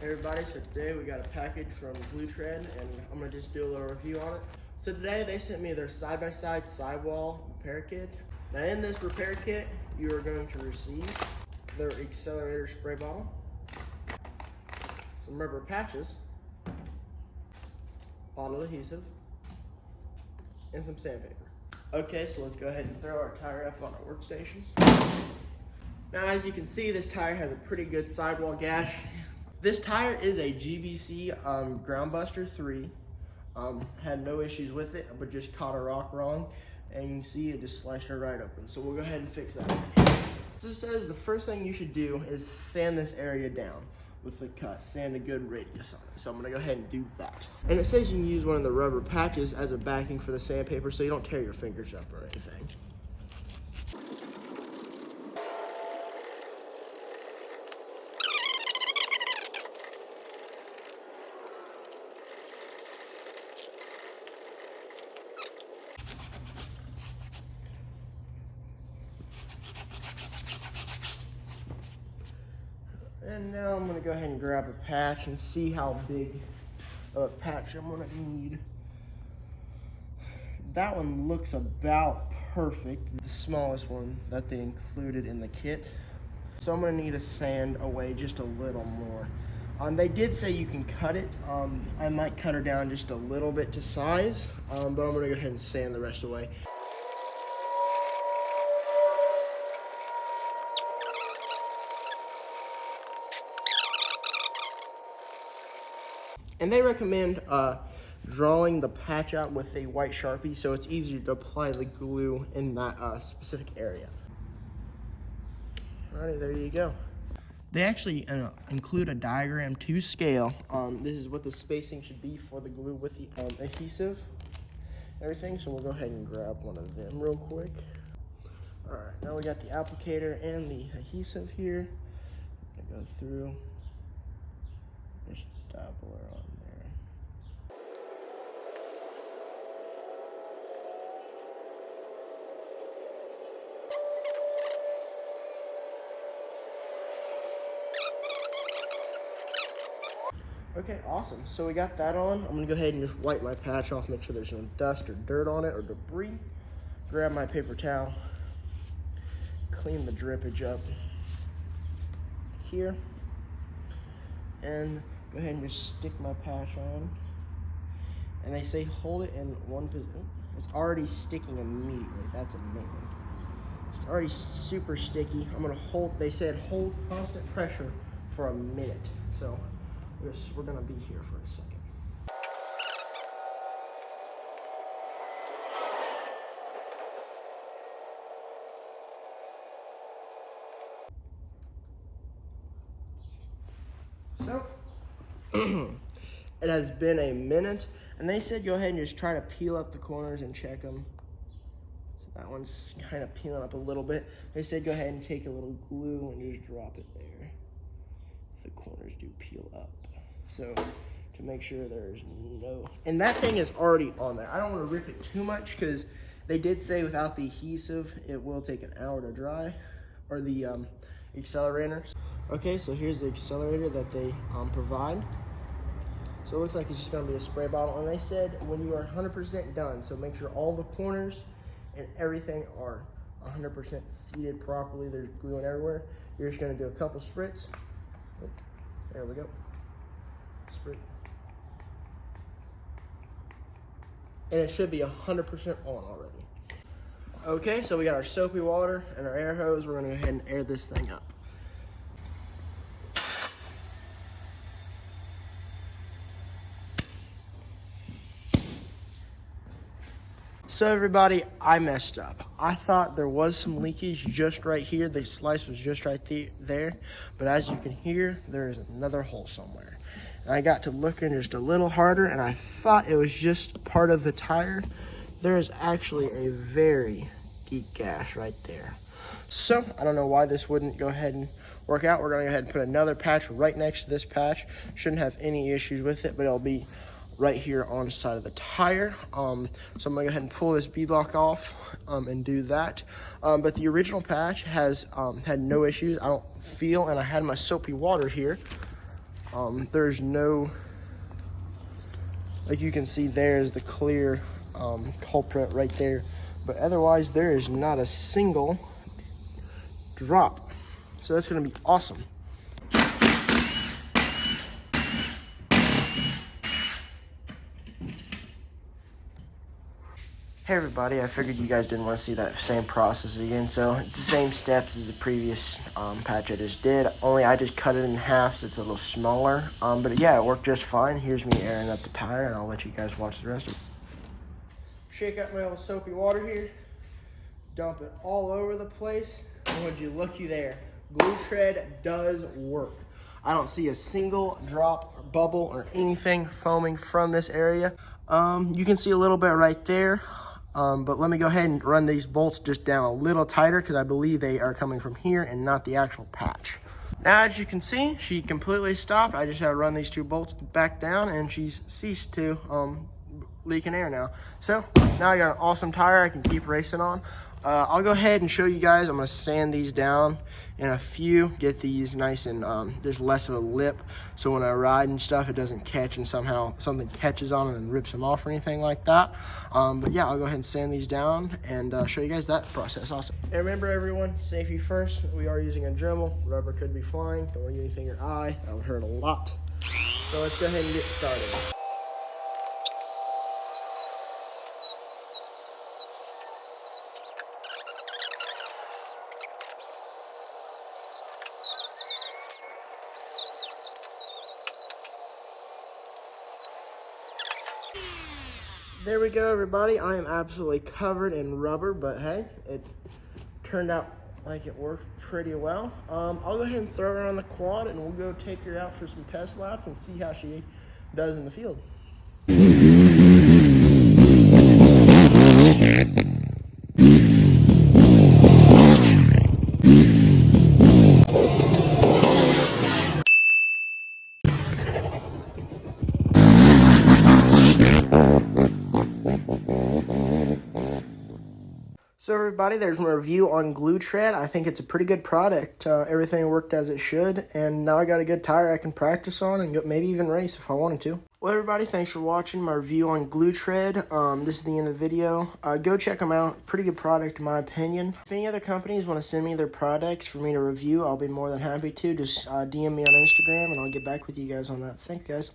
Hey everybody, so today we got a package from Blue Tread and I'm going to just do a little review on it. So today they sent me their side-by-side sidewall repair kit. Now in this repair kit, you are going to receive their accelerator spray bottle, some rubber patches, bottle adhesive, and some sandpaper. Okay, so let's go ahead and throw our tire up on our workstation. Now as you can see, this tire has a pretty good sidewall gash. This tire is a GBC Groundbuster 3. Had no issues with it, but just caught a rock wrong. And you can see it just sliced her right open. So we'll go ahead and fix that. So it says the first thing you should do is sand this area down with the cut. Sand a good radius on it. So I'm gonna go ahead and do that. And it says you can use one of the rubber patches as a backing for the sandpaper so you don't tear your fingers up or anything. And now I'm gonna go ahead and grab a patch and see how big of a patch I'm gonna need. That one looks about perfect, the smallest one that they included in the kit. So I'm gonna need to sand away just a little more. They did say you can cut it. I might cut her down just a little bit to size, but I'm gonna go ahead and sand the rest away. And they recommend drawing the patch out with a white Sharpie so it's easier to apply the glue in that specific area. Alrighty, there you go. They actually include a diagram to scale. This is what the spacing should be for the glue with the adhesive, everything. So we'll go ahead and grab one of them real quick. Alright, now we got the applicator and the adhesive here. I go through, just dabble her on there. Okay, awesome. So we got that on. I'm gonna go ahead and just wipe my patch off, make sure there's no dust or dirt on it or debris. Grab my paper towel, clean the drippage up here, and go ahead and just stick my patch on. And they say hold it in one position. It's already sticking immediately. That's amazing. It's already super sticky. I'm gonna hold, they said hold constant pressure for a minute. So we're gonna be here for a second. So, it has been a minute, and they said go ahead and just try to peel up the corners and check them. So that one's kind of peeling up a little bit. They said go ahead and take a little glue and just drop it there. The corners do peel up. So, to make sure there's no, and that thing is already on there. I don't want to rip it too much because they did say without the adhesive, it will take an hour to dry, or the accelerator. Okay, so here's the accelerator that they provide. So it looks like it's just gonna be a spray bottle. And they said when you are 100% done, so make sure all the corners and everything are 100% seated properly. There's glue everywhere. You're just gonna do a couple spritz. Oh, there we go. Sprit. And it should be 100% on already. Okay, so we got our soapy water and our air hose. We're gonna go ahead and air this thing up. So everybody, I messed up. I thought there was some leakage just right here. The slice was just right there. But as you can hear, there is another hole somewhere. And I got to looking just a little harder and I thought it was just part of the tire. There is actually a very deep gash right there. So I don't know why this wouldn't go ahead and work out. We're gonna go ahead and put another patch right next to this patch. Shouldn't have any issues with it, but it'll be right here on the side of the tire. So I'm gonna go ahead and pull this beadlock off and do that. But the original patch has had no issues, I don't feel, and I had my soapy water here. There's no, like you can see there's the clear culprit right there, but otherwise there is not a single drop. So that's gonna be awesome. Hey everybody, I figured you guys didn't want to see that same process again, so it's the same steps as the previous patch I just did, only I just cut it in half so it's a little smaller, but yeah, it worked just fine. Here's me airing up the tire, and I'll let you guys watch the rest of it. Shake up my old soapy water here, dump it all over the place, and would you looky there, Glue Tread does work. I don't see a single drop or bubble or anything foaming from this area. You can see a little bit right there. But let me go ahead and run these bolts just down a little tighter because I believe they are coming from here and not the actual patch. Now, as you can see, she completely stopped. I just had to run these 2 bolts back down and she's ceased to leaking air now. So now I got an awesome tire I can keep racing on. I'll go ahead and show you guys. I'm gonna sand these down in a few, get these nice and there's less of a lip, so when I ride and stuff it doesn't catch and somehow something catches on it and rips them off or anything like that. But yeah, I'll go ahead and sand these down and show you guys that process also. And remember everyone, safety first. We are using a Dremel. Rubber could be flying. Don't want to get anything in your eye. That would hurt a lot. So let's go ahead and get started. There we go, everybody. I am absolutely covered in rubber, but hey, it turned out like it worked pretty well. I'll go ahead and throw her on the quad and we'll go take her out for some test laps and see how she does in the field. So everybody, there's my review on Glue Tread. I think it's a pretty good product. Everything worked as it should, and now I got a good tire I can practice on and maybe even race if I wanted to. Well, everybody, thanks for watching my review on Glue Tread. This is the end of the video. Go check them out. Pretty good product in my opinion. If any other companies want to send me their products for me to review, I'll be more than happy to. Just DM me on Instagram, and I'll get back with you guys on that. Thank you, guys.